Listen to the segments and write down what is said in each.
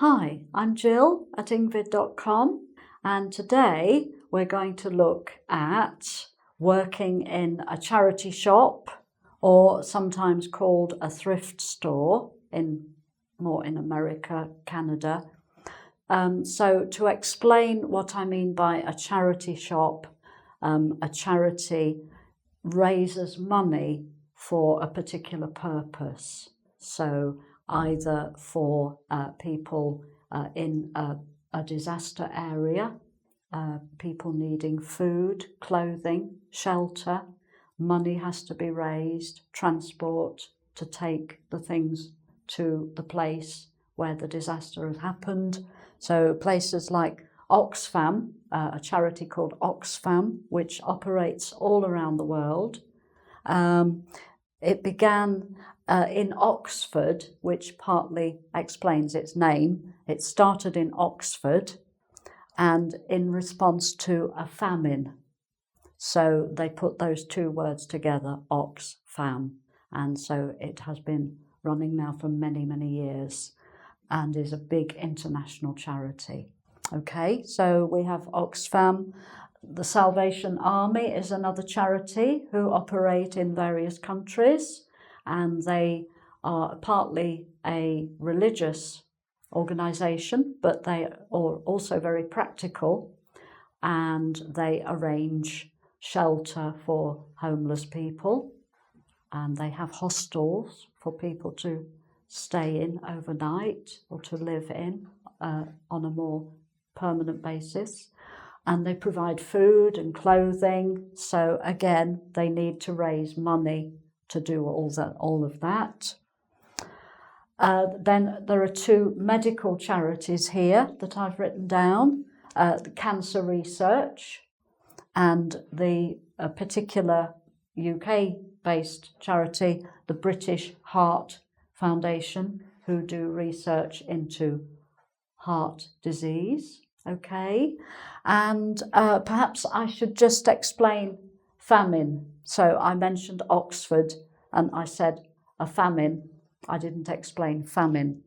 Hi, I'm Jill at engVid.com, and today we're going to look at working in a charity shop, or sometimes called a thrift store more in America, Canada. So to explain what I mean by a charity shop, a charity raises money for a particular purpose. So either for people in a disaster area, people needing food, clothing, shelter, money has to be raised, transport to take the things to the place where the disaster has happened. So places like Oxfam, a charity called Oxfam, which operates all around the world. It began in Oxford, which partly explains its name. It started in Oxford and in response to a famine. So they put those two words together, Oxfam. And so it has been running now for many, many years and is a big international charity. Okay, so we have Oxfam. The Salvation Army is another charity who operate in various countries, and they are partly a religious organisation, but they are also very practical, and they arrange shelter for homeless people, and they have hostels for people to stay in overnight or to live in on a more permanent basis. And they provide food and clothing. So again, they need to raise money to do all of that. Then there are two medical charities here that I've written down, the cancer research and the particular UK-based charity, the British Heart Foundation, who do research into heart disease. Okay, and perhaps I should just explain famine. So I mentioned Oxford and I said a famine. I didn't explain famine.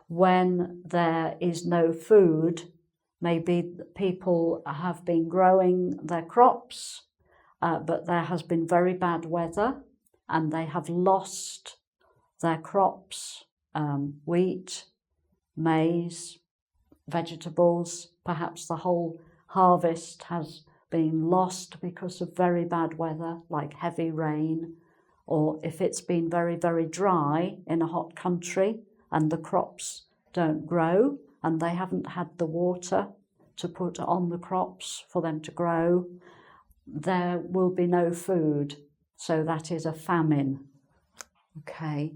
When there is no food, maybe people have been growing their crops, but there has been very bad weather and they have lost their crops, wheat, maize, vegetables. Perhaps the whole harvest has been lost because of very bad weather, like heavy rain, or if it's been very, very dry in a hot country and the crops don't grow and they haven't had the water to put on the crops for them to grow, there will be no food. So that is a famine. Okay.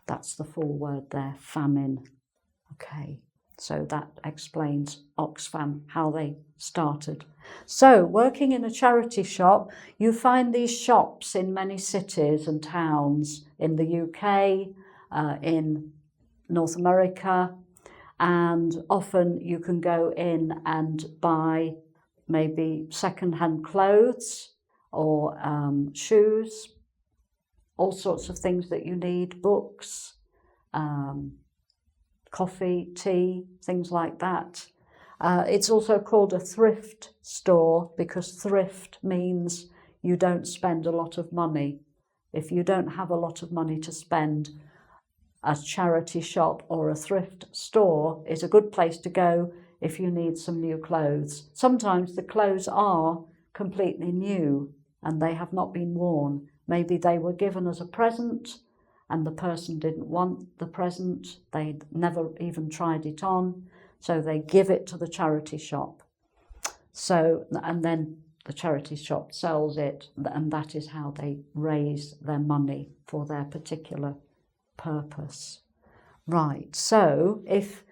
That's the full word there, famine. Okay, so that explains Oxfam, how they started. So, working in a charity shop, you find these shops in many cities and towns in the UK, in North America, and often you can go in and buy maybe second-hand clothes or shoes, all sorts of things that you need, books, coffee, tea, things like that. It's also called a thrift store because thrift means you don't spend a lot of money. If you don't have a lot of money to spend, a charity shop or a thrift store is a good place to go if you need some new clothes. Sometimes the clothes are completely new and they have not been worn. Maybe they were given as a present and the person didn't want the present. They'd never even tried it on. So they give it to the charity shop. So, and then the charity shop sells it, and that is how they raise their money for their particular purpose. Right, so if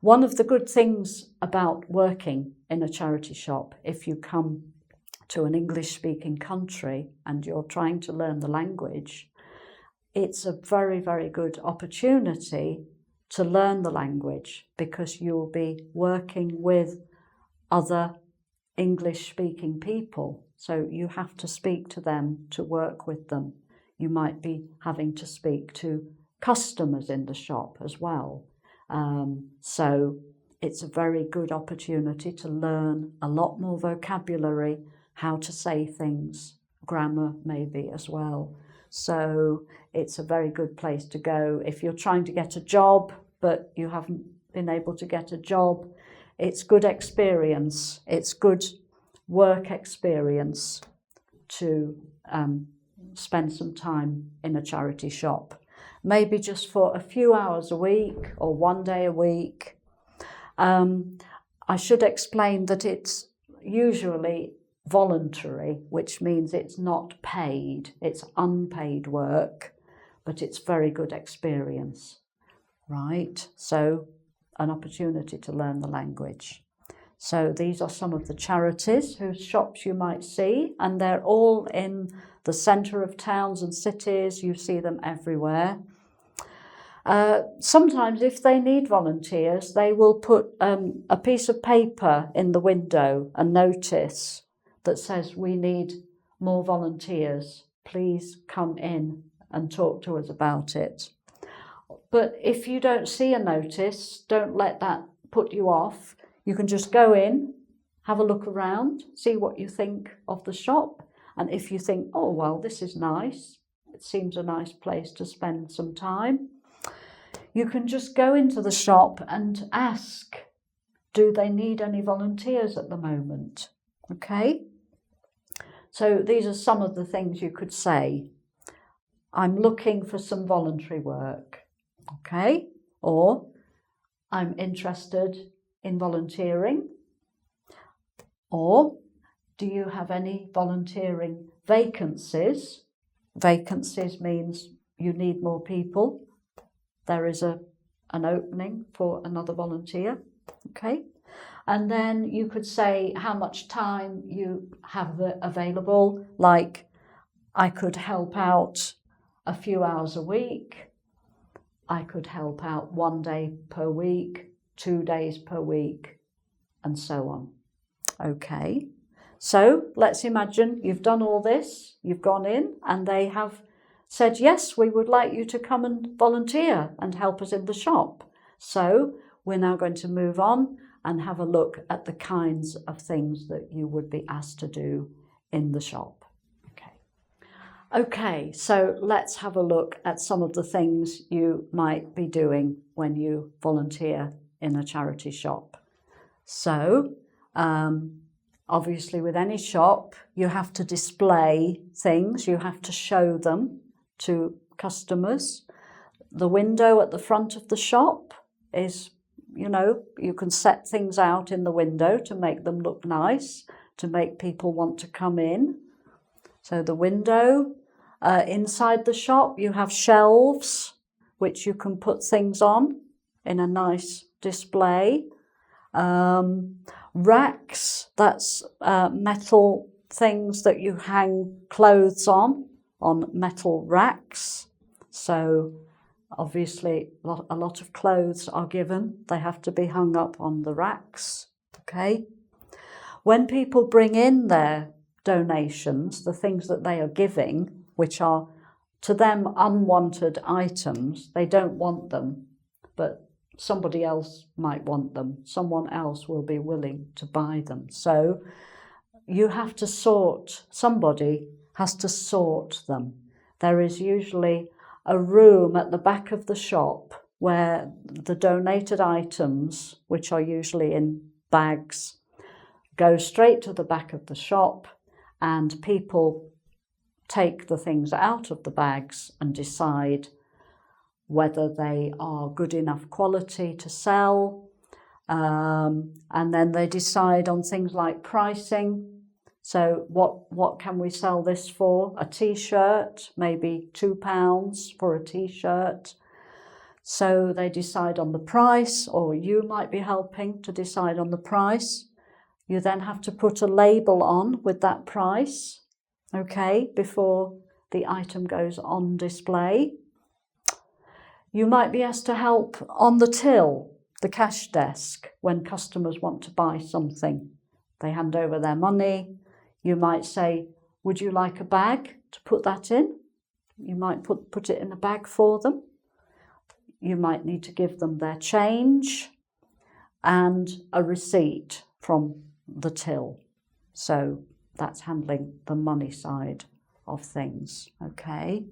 one of the good things about working in a charity shop, if you come to an English-speaking country and you're trying to learn the language, it's a very, very good opportunity to learn the language because you'll be working with other English-speaking people. So you have to speak to them to work with them. you might be having to speak to customers in the shop as well. So it's a very good opportunity to learn a lot more vocabulary, how to say things, grammar maybe as well. So it's a very good place to go. If you're trying to get a job, but you haven't been able to get a job, it's good experience. It's good work experience to spend some time in a charity shop. Maybe just for a few hours a week or one day a week. I should explain that it's usually voluntary, which means it's not paid. It's unpaid work, but it's very good experience, right? So an opportunity to learn the language. So these are some of the charities whose shops you might see, and they're all in the centre of towns and cities. You see them everywhere. Sometimes if they need volunteers, they will put a piece of paper in the window, a notice that says, we need more volunteers. Please come in and talk to us about it. But if you don't see a notice, don't let that put you off. You can just go in, have a look around, see what you think of the shop. And if you think, oh, well, this is nice, it seems a nice place to spend some time, you can just go into the shop and ask, do they need any volunteers at the moment? Okay? So these are some of the things you could say. I'm looking for some voluntary work. Okay? Or I'm interested in volunteering. Or do you have any volunteering vacancies? Vacancies means you need more people. There is an opening for another volunteer. Okay? And then you could say how much time you have available. Like, I could help out a few hours a week. I could help out 1 day per week, 2 days per week, and so on. Okay, so let's imagine you've done all this, you've gone in, and they have said, yes, we would like you to come and volunteer and help us in the shop. So we're now going to move on and have a look at the kinds of things that you would be asked to do in the shop. Okay, so let's have a look at some of the things you might be doing when you volunteer in a charity shop. So, obviously with any shop, you have to display things, you have to show them to customers. The window at the front of the shop is, you can set things out in the window to make them look nice, to make people want to come in. So the window, inside the shop, you have shelves which you can put things on in a nice display. Racks, that's metal things that you hang clothes on metal racks. So obviously a lot of clothes are given. They have to be hung up on the racks. Okay. When people bring in their donations, the things that they are giving, which are to them unwanted items, they don't want them, but somebody else might want them. Someone else will be willing to buy them. So you have to somebody has to sort them. There is usually a room at the back of the shop where the donated items, which are usually in bags, go straight to the back of the shop, and people take the things out of the bags and decide whether they are good enough quality to sell. And then they decide on things like pricing. So what can we sell this for? A t-shirt, maybe £2 for a t-shirt. So they decide on the price, or you might be helping to decide on the price. You then have to put a label on with that price, okay, before the item goes on display. You might be asked to help on the till, the cash desk, when customers want to buy something. They hand over their money. You might say, would you like a bag to put that in? You might put it in a bag for them. You might need to give them their change and a receipt from the till. So that's handling the money side of things, okay?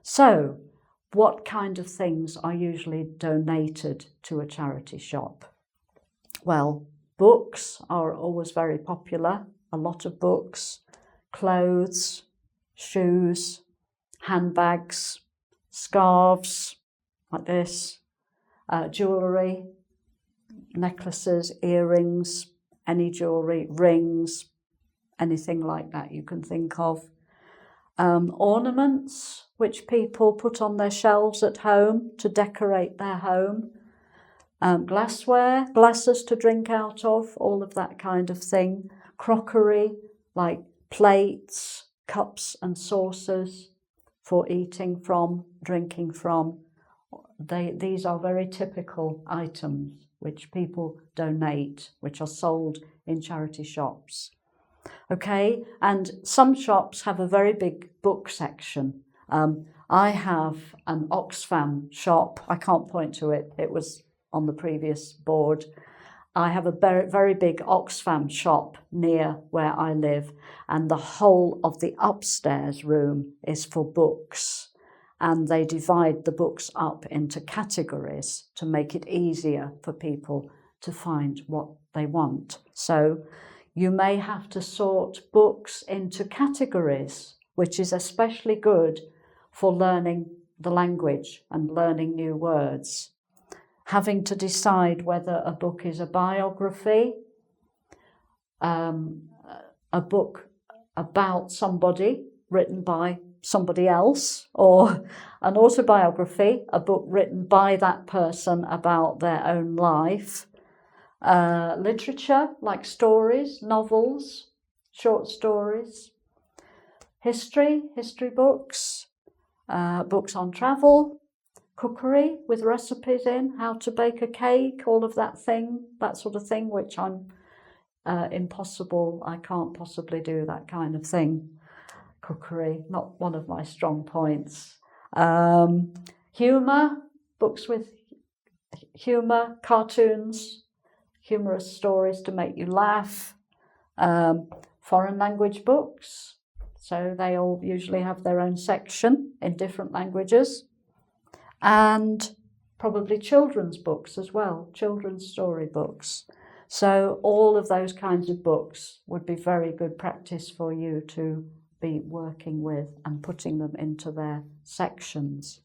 So what kind of things are usually donated to a charity shop? Well, books are always very popular, a lot of books, clothes, shoes, handbags, scarves like this, jewellery, necklaces, earrings, any jewellery, rings, anything like that you can think of. Ornaments, which people put on their shelves at home to decorate their home. Glassware, glasses to drink out of, all of that kind of thing. Crockery, like plates, cups and saucers for eating from, drinking from. These are very typical items which people donate, which are sold in charity shops. Okay, and some shops have a very big book section. I have an Oxfam shop. I can't point to it. It was on the previous board. I have a very big Oxfam shop near where I live, and the whole of the upstairs room is for books. And they divide the books up into categories to make it easier for people to find what they want. So you may have to sort books into categories, which is especially good for learning the language and learning new words. Having to decide whether a book is a biography, a book about somebody written by somebody else, or an autobiography, a book written by that person about their own life. Literature, like stories, novels, short stories. History books, books on travel, cookery with recipes in, how to bake a cake, all of that sort of thing, which I'm impossible. I can't possibly do that kind of thing. Cookery, not one of my strong points. Humour, books with humour, cartoons, humorous stories to make you laugh. Foreign language books, so they all usually have their own section in different languages. And probably children's books as well, children's story books. So all of those kinds of books would be very good practice for you to be working with and putting them into their sections.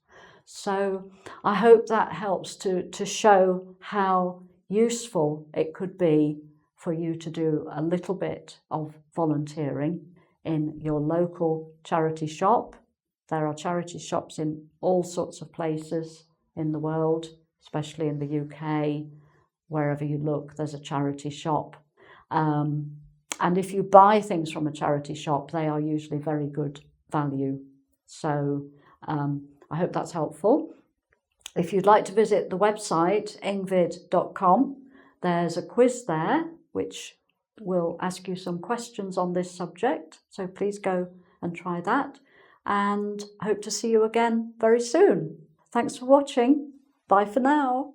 So I hope that helps to show how useful it could be for you to do a little bit of volunteering in your local charity shop. There are charity shops in all sorts of places in the world, especially in the UK. Wherever you look, there's a charity shop. And if you buy things from a charity shop, they are usually very good value. So I hope that's helpful. If you'd like to visit the website, engVid.com, there's a quiz there which will ask you some questions on this subject. So please go and try that. And I hope to see you again very soon. Thanks for watching. Bye for now.